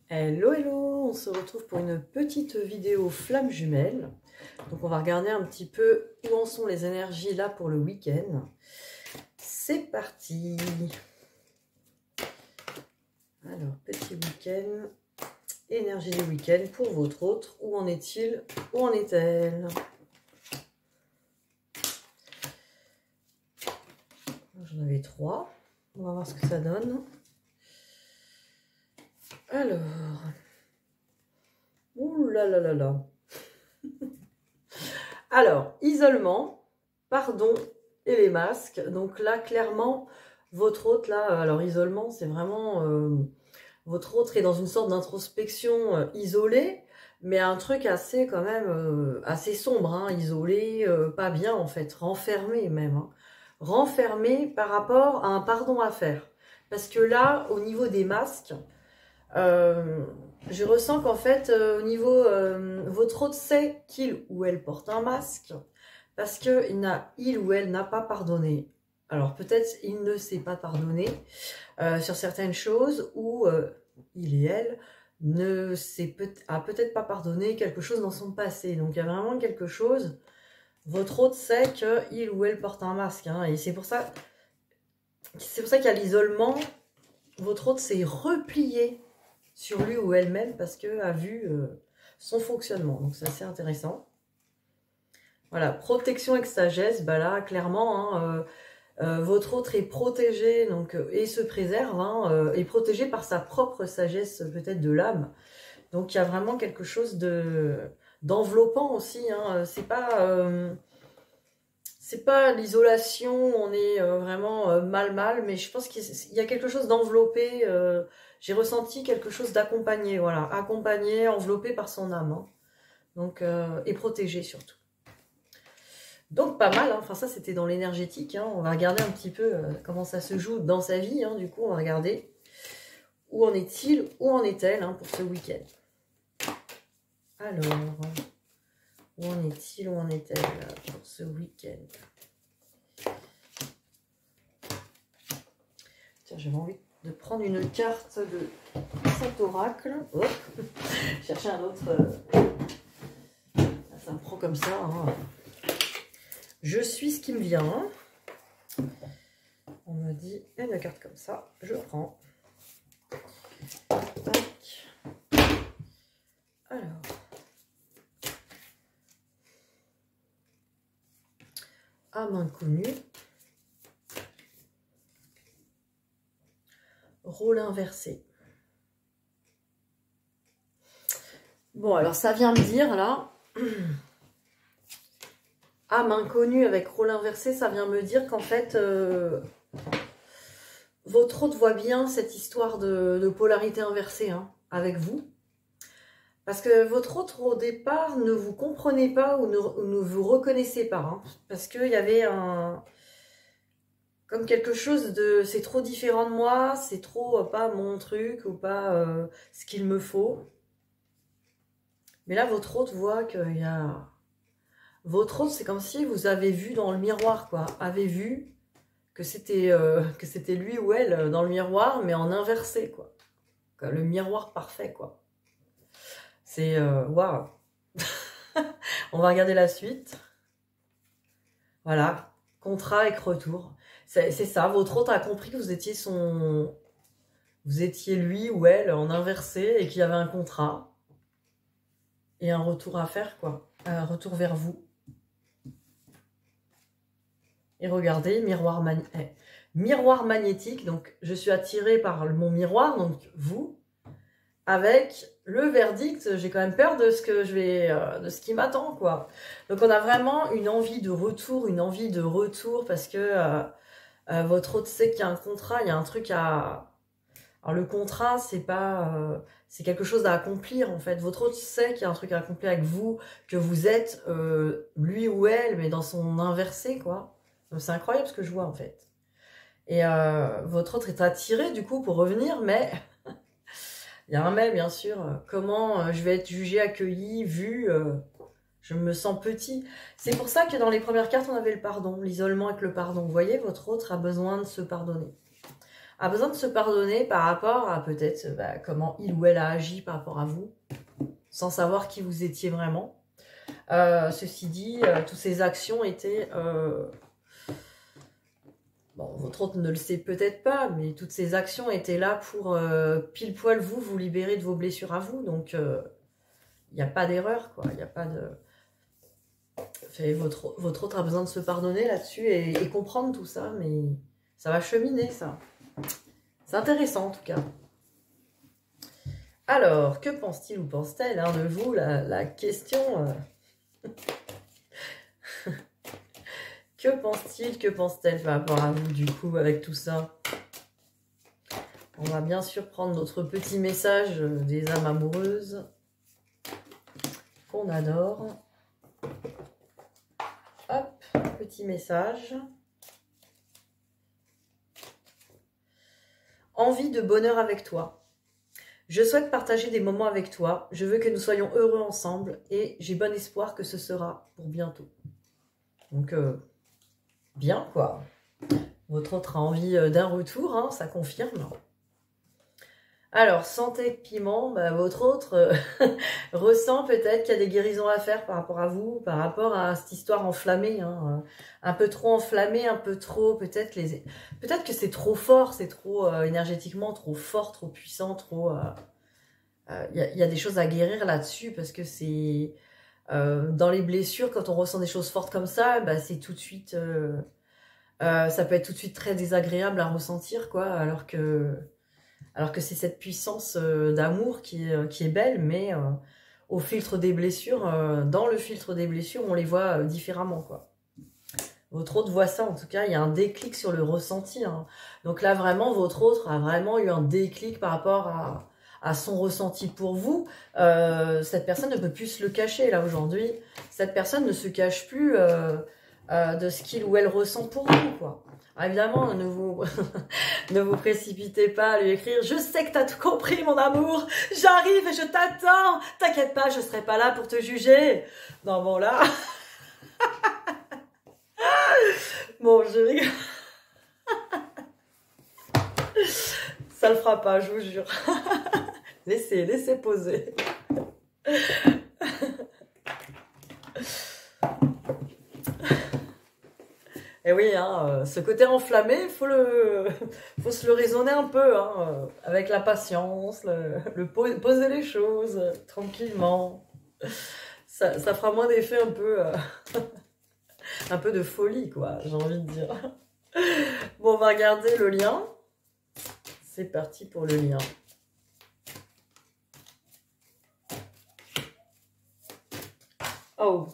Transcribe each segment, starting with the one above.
Hello, hello, on se retrouve pour une petite vidéo flamme jumelle. Donc on va regarder un petit peu où en sont les énergies là pour le week-end. C'est parti. Alors, petit week-end, énergie du week-end pour votre autre. Où en est-il? Où en est-elle? J'en avais 3. On va voir ce que ça donne. Alors... Ouh là là là là. Alors, isolement, pardon et les masques. Donc là, clairement, votre hôte, là, alors isolement, c'est vraiment... votre hôte est dans une sorte d'introspection isolée, mais un truc assez quand même, assez sombre, hein, isolé, pas bien en fait, renfermé même. Hein. Renfermé par rapport à un pardon à faire. Parce que là, au niveau des masques... je ressens qu'en fait, au niveau, votre hôte sait qu'il ou elle porte un masque parce que il ou elle n'a pas pardonné. Alors peut-être il ne sait pas pardonner sur certaines choses ou il et elle a peut-être pas pardonné quelque chose dans son passé. Donc il y a vraiment quelque chose. Votre hôte sait qu'il ou elle porte un masque, hein, et c'est pour ça qu'il y a l'isolement. Votre hôte s'est replié sur lui ou elle-même parce qu'elle a vu son fonctionnement. Donc c'est assez intéressant. Voilà, protection avec sagesse, bah là clairement, hein, votre autre est protégé donc, et se préserve, hein, est protégé par sa propre sagesse peut-être de l'âme. Donc il y a vraiment quelque chose d'enveloppant aussi. Hein, c'est pas l'isolation, on est vraiment mal, mais je pense qu'il y a quelque chose d'enveloppé. J'ai ressenti quelque chose d'accompagné, voilà, accompagné, enveloppé par son âme, hein. Donc, et protégé surtout. Donc pas mal, hein. Enfin ça c'était dans l'énergétique, hein. On va regarder un petit peu comment ça se joue dans sa vie, hein. Du coup on va regarder où en est-il, où en est-elle, hein, pour ce week-end. Alors... où en est-il, où en est-elle pour ce week-end? Tiens, j'avais envie de prendre une carte de cet oracle. Oh, chercher un autre. Ça me prend comme ça. Hein. Je suis ce qui me vient. On me dit une carte comme ça. Je prends. Tac. Alors. Âme inconnue. Rôle inversé. Bon, alors ça vient me dire là, âme inconnue avec rôle inversé, ça vient me dire qu'en fait, votre hôte voit bien cette histoire de polarité inversée, hein, avec vous. Parce que votre hôte au départ ne vous comprenait pas ou ne vous reconnaissait pas, hein, parce qu'il y avait comme quelque chose de c'est trop différent de moi, c'est trop pas mon truc ou pas ce qu'il me faut. Mais là, votre hôte voit qu'il y a... Votre hôte, c'est comme si vous avez vu dans le miroir, quoi. Avez vu que c'était lui ou elle dans le miroir, mais en inversé, quoi. Le miroir parfait, quoi. C'est... waouh. On va regarder la suite. Voilà. Contrat avec retour. C'est ça. Votre hôte a compris que vous étiez Vous étiez lui ou elle en inversé et qu'il y avait un contrat. Et un retour à faire, quoi. Un retour vers vous. Et regardez, miroir magnétique. Donc, je suis attirée par mon miroir, donc vous, avec le verdict. J'ai quand même peur de ce que de ce qui m'attend, quoi. Donc, on a vraiment une envie de retour, parce que votre hôte sait qu'il y a un contrat, il y a un truc à... Alors, le contrat, c'est pas... c'est quelque chose à accomplir, en fait. Votre hôte sait qu'il y a un truc à accomplir avec vous, que vous êtes lui ou elle, mais dans son inversé, quoi. C'est incroyable ce que je vois, en fait. Et votre autre est attiré, du coup, pour revenir, mais... il y a un mais, bien sûr. Comment je vais être jugé, accueilli, vu je me sens petit. C'est pour ça que dans les premières cartes, on avait le pardon, l'isolement avec le pardon. Vous voyez, votre autre a besoin de se pardonner. a besoin de se pardonner par rapport à peut-être comment il ou elle a agi par rapport à vous, sans savoir qui vous étiez vraiment. Ceci dit, toutes ces actions étaient... bon, votre autre ne le sait peut-être pas, mais toutes ces actions étaient là pour pile poil vous libérer de vos blessures à vous. Donc, il n'y a pas d'erreur, quoi. Il n'y a pas de... Votre autre a besoin de se pardonner là-dessus et comprendre tout ça, mais ça va cheminer, ça. C'est intéressant, en tout cas. Alors, que pense-t-il ou pense-t-elle de vous, la question... Que pense-t-il, que pense-t-elle par rapport à vous, du coup, avec tout ça? On va bien sûr prendre notre petit message des âmes amoureuses qu'on adore. Hop, petit message. Envie de bonheur avec toi. Je souhaite partager des moments avec toi. Je veux que nous soyons heureux ensemble et j'ai bon espoir que ce sera pour bientôt. Donc, bien quoi. Votre autre a envie d'un retour, hein, ça confirme. Alors, santé piment, votre autre ressent peut-être qu'il y a des guérisons à faire par rapport à vous, par rapport à cette histoire enflammée, hein, un peu trop enflammée, un peu trop, peut-être que c'est trop fort, c'est trop énergétiquement trop fort, trop puissant, trop... y a des choses à guérir là-dessus parce que c'est... dans les blessures, quand on ressent des choses fortes comme ça, c'est tout de suite... ça peut être tout de suite très désagréable à ressentir, quoi, alors que c'est cette puissance d'amour qui est belle, mais au filtre des blessures, dans le filtre des blessures, on les voit différemment, quoi. Votre autre voit ça, en tout cas, il y a un déclic sur le ressenti, hein. Donc là, vraiment, votre autre a vraiment eu un déclic par rapport à son ressenti pour vous. Cette personne ne peut plus se le cacher, là, aujourd'hui. Cette personne ne se cache plus de ce qu'il ou elle ressent pour vous, quoi. Alors évidemment, ne vous précipitez pas à lui écrire « Je sais que tu as tout compris, mon amour. J'arrive et je t'attends. T'inquiète pas, je serai pas là pour te juger. » Non, bon, là... Bon, je rigole. Ça le fera pas, je vous jure. Laissez poser. Et oui, hein, ce côté enflammé, il faut se le raisonner un peu, hein, avec la patience, poser les choses tranquillement. Ça fera moins d'effet un peu de folie, quoi, j'ai envie de dire. Bon, on va regarder le lien. C'est parti pour le lien. Oh.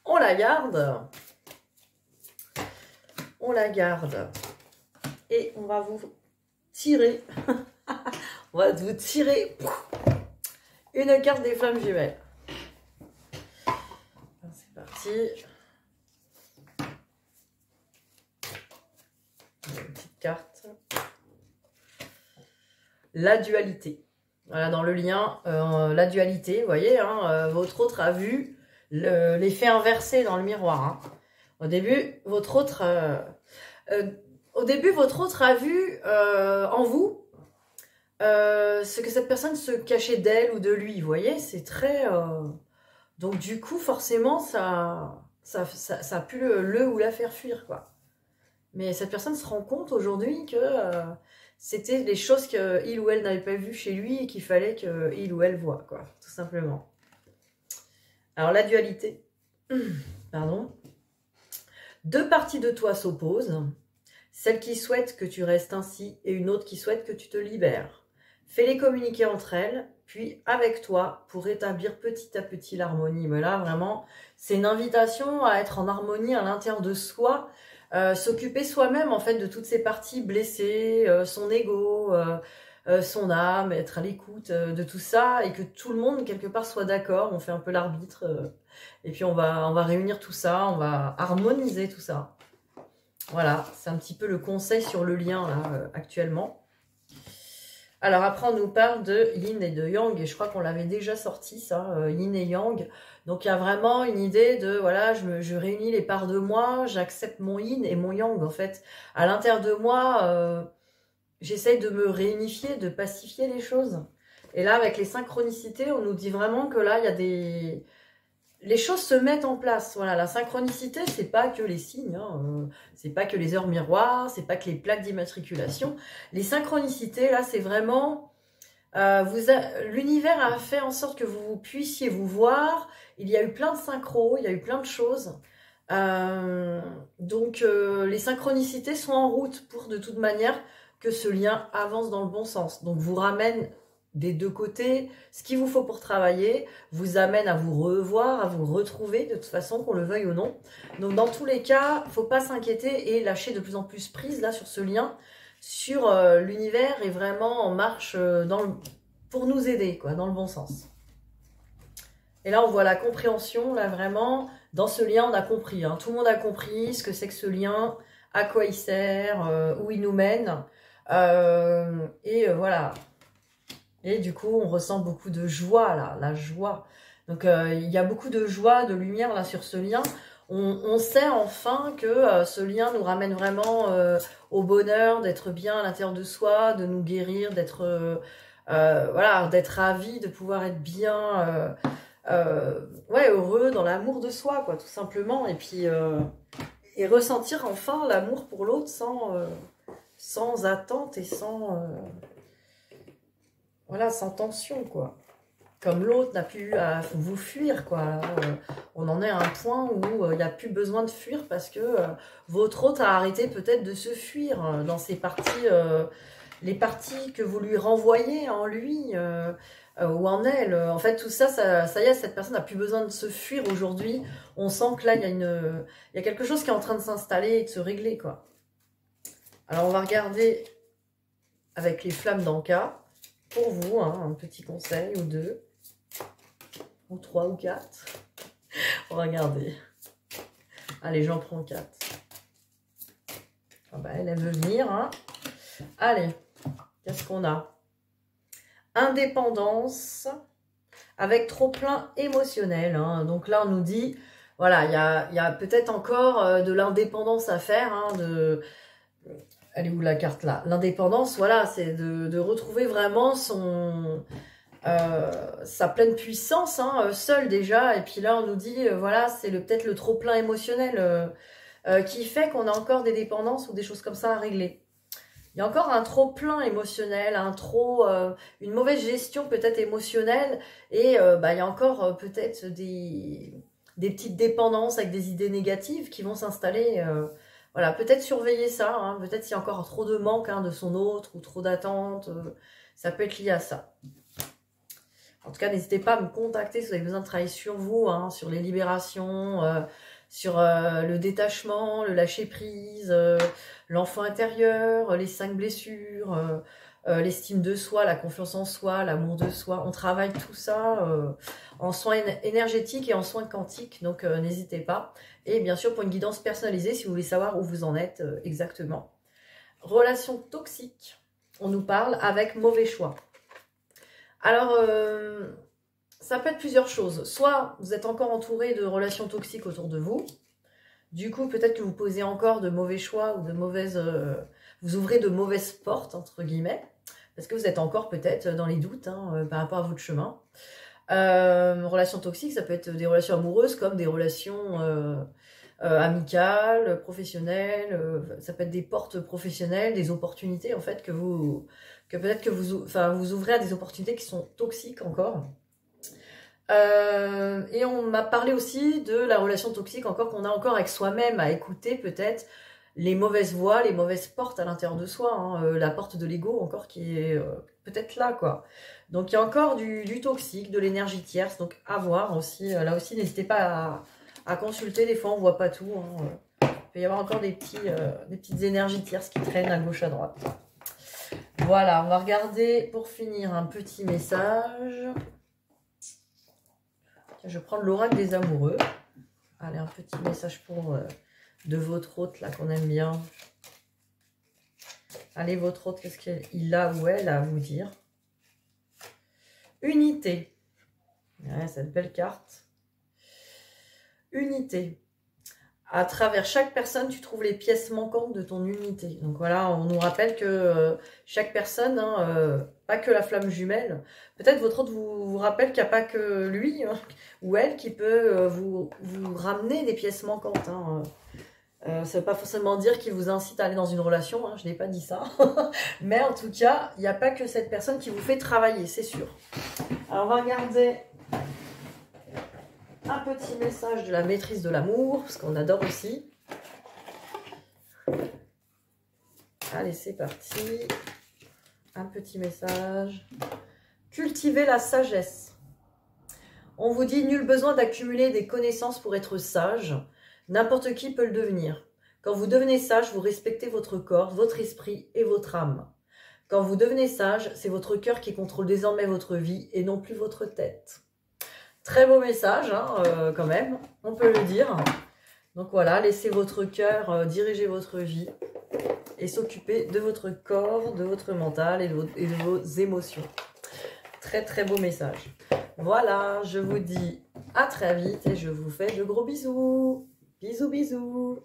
On la garde. On la garde. Et on va vous tirer. On va vous tirer une carte des flammes jumelles. C'est parti. Une petite carte. La dualité. Voilà, dans le lien, la dualité, vous voyez, hein, votre autre a vu l'effet inversé dans le miroir. Hein. Au début, votre autre a vu en vous ce que cette personne se cachait d'elle ou de lui. Vous voyez, c'est très... Donc du coup, forcément, ça a pu le ou la faire fuir, quoi. Mais cette personne se rend compte aujourd'hui que c'était des choses qu'il ou elle n'avait pas vues chez lui et qu'il fallait qu'il ou elle voit, quoi, tout simplement. Alors, la dualité. Pardon. Deux parties de toi s'opposent. Celle qui souhaite que tu restes ainsi et une autre qui souhaite que tu te libères. Fais-les communiquer entre elles, puis avec toi pour rétablir petit à petit l'harmonie. Mais là, vraiment, c'est une invitation à être en harmonie à l'intérieur de soi, s'occuper soi-même, en fait, de toutes ces parties blessées, son ego, son âme, être à l'écoute de tout ça, et que tout le monde, quelque part, soit d'accord. On fait un peu l'arbitre, et puis on va réunir tout ça, on va harmoniser tout ça. Voilà, c'est un petit peu le conseil sur le lien, là, actuellement. Alors après, on nous parle de yin et de yang, et je crois qu'on l'avait déjà sorti, ça, yin et yang. Donc il y a vraiment une idée de, voilà, je réunis les parts de moi, j'accepte mon yin et mon yang, en fait. À l'intérieur de moi, j'essaye de me réunifier, de pacifier les choses. Et là, avec les synchronicités, on nous dit vraiment que là, il y a des... Les choses se mettent en place. Voilà, la synchronicité, c'est pas que les signes, hein, c'est pas que les heures miroirs, c'est pas que les plaques d'immatriculation. Les synchronicités, là, c'est vraiment... l'univers a fait en sorte que vous puissiez vous voir. Il y a eu plein de synchros, il y a eu plein de choses. Donc, les synchronicités sont en route pour, de toute manière, que ce lien avance dans le bon sens. Donc, vous ramène des deux côtés ce qu'il vous faut pour travailler, vous amène à vous revoir, à vous retrouver, de toute façon, qu'on le veuille ou non. Donc, dans tous les cas, il ne faut pas s'inquiéter et lâcher de plus en plus prise là sur ce lien, sur l'univers est vraiment en marche pour nous aider, quoi, dans le bon sens. Et là, on voit la compréhension, là, vraiment, dans ce lien, on a compris. Hein, tout le monde a compris ce que c'est que ce lien, à quoi il sert, où il nous mène. Voilà. Et du coup, on ressent beaucoup de joie, là, la joie. Donc, il y a beaucoup de joie, de lumière, là, sur ce lien. On sait enfin que ce lien nous ramène vraiment au bonheur, d'être bien à l'intérieur de soi, de nous guérir, d'être voilà, d'être ravi, de pouvoir être bien, ouais, heureux dans l'amour de soi, quoi, tout simplement. Et puis, et ressentir enfin l'amour pour l'autre sans attente et voilà, sans tension, quoi. Comme l'autre n'a plus à vous fuir, quoi. On en est à un point où il n'y a plus besoin de fuir parce que votre autre a arrêté peut-être de se fuir dans ses parties, les parties que vous lui renvoyez en lui ou en elle. En fait, tout ça, ça y est, cette personne n'a plus besoin de se fuir aujourd'hui. On sent que là, il y a quelque chose qui est en train de s'installer et de se régler, quoi. Alors, on va regarder avec les flammes d'Anka. Pour vous, hein, un petit conseil ou deux, ou trois ou quatre. On va regarder. Allez, j'en prends 4. Ah bah, elle veut venir. Hein. Allez, qu'est-ce qu'on a? Indépendance avec trop plein émotionnel. Hein. Donc là, on nous dit, voilà, il y a peut-être encore de l'indépendance à faire. Hein, elle est où la carte là? L'indépendance, voilà, c'est de retrouver vraiment sa pleine puissance, hein, seul déjà. Et puis là, on nous dit, voilà, c'est peut-être le trop-plein émotionnel qui fait qu'on a encore des dépendances ou des choses comme ça à régler. Il y a encore un trop-plein émotionnel, une mauvaise gestion peut-être émotionnelle. Et il y a encore peut-être des petites dépendances avec des idées négatives qui vont s'installer. Voilà, peut-être surveiller ça, hein, peut-être s'il y a encore trop de manque de son autre ou trop d'attente, ça peut être lié à ça. En tout cas, n'hésitez pas à me contacter si vous avez besoin de travailler sur vous, hein, sur les libérations, sur le détachement, le lâcher-prise, l'enfant intérieur, les 5 blessures, l'estime de soi, la confiance en soi, l'amour de soi. On travaille tout ça en soins énergétiques et en soins quantiques, donc n'hésitez pas. Et bien sûr, pour une guidance personnalisée, si vous voulez savoir où vous en êtes exactement. Relation toxique, on nous parle avec mauvais choix. Alors, ça peut être plusieurs choses. Soit vous êtes encore entouré de relations toxiques autour de vous. Du coup, peut-être que vous posez encore de mauvais choix ou de mauvaises... vous ouvrez de mauvaises portes, entre guillemets. Parce que vous êtes encore peut-être dans les doutes hein, par rapport à votre chemin. Relations toxiques, ça peut être des relations amoureuses comme des relations amicales, professionnelles. Ça peut être des portes professionnelles, des opportunités en fait que peut-être que vous ouvrez à des opportunités qui sont toxiques encore. Et on m'a parlé aussi de la relation toxique encore qu'on a encore avec soi-même, à écouter peut-être les mauvaises voix, les mauvaises portes à l'intérieur de soi, hein, la porte de l'ego encore qui est peut-être là, quoi. Donc il y a encore du toxique, de l'énergie tierce, donc à voir aussi. Là aussi, n'hésitez pas à consulter, des fois on voit pas tout. Hein. Il peut y avoir encore des petites énergies tierces qui traînent à gauche, à droite. Voilà, on va regarder pour finir un petit message. Je vais prendre l'oracle des amoureux. Allez, un petit message pour de votre hôte là qu'on aime bien. Allez, votre autre, qu'est-ce qu'il a ou elle a à vous dire? Unité. Ouais, cette belle carte. Unité. À travers chaque personne, tu trouves les pièces manquantes de ton unité. Donc voilà, on nous rappelle que chaque personne, hein, pas que la flamme jumelle, peut-être votre autre vous rappelle qu'il n'y a pas que lui hein, ou elle qui peut vous ramener des pièces manquantes. Hein. Ça ne veut pas forcément dire qu'il vous incite à aller dans une relation, hein, je n'ai pas dit ça. Mais en tout cas, il n'y a pas que cette personne qui vous fait travailler, c'est sûr. Alors on va regarder un petit message de la maîtrise de l'amour, parce qu'on adore aussi. Allez, c'est parti. Un petit message. Cultivez la sagesse. On vous dit, nul besoin d'accumuler des connaissances pour être sage. N'importe qui peut le devenir. Quand vous devenez sage, vous respectez votre corps, votre esprit et votre âme. Quand vous devenez sage, c'est votre cœur qui contrôle désormais votre vie et non plus votre tête. Très beau message, hein, quand même, on peut le dire. Donc voilà, laissez votre cœur diriger votre vie et s'occuper de votre corps, de votre mental et de vos émotions. Très très beau message. Voilà, je vous dis à très vite et je vous fais de gros bisous. Bisous bisous.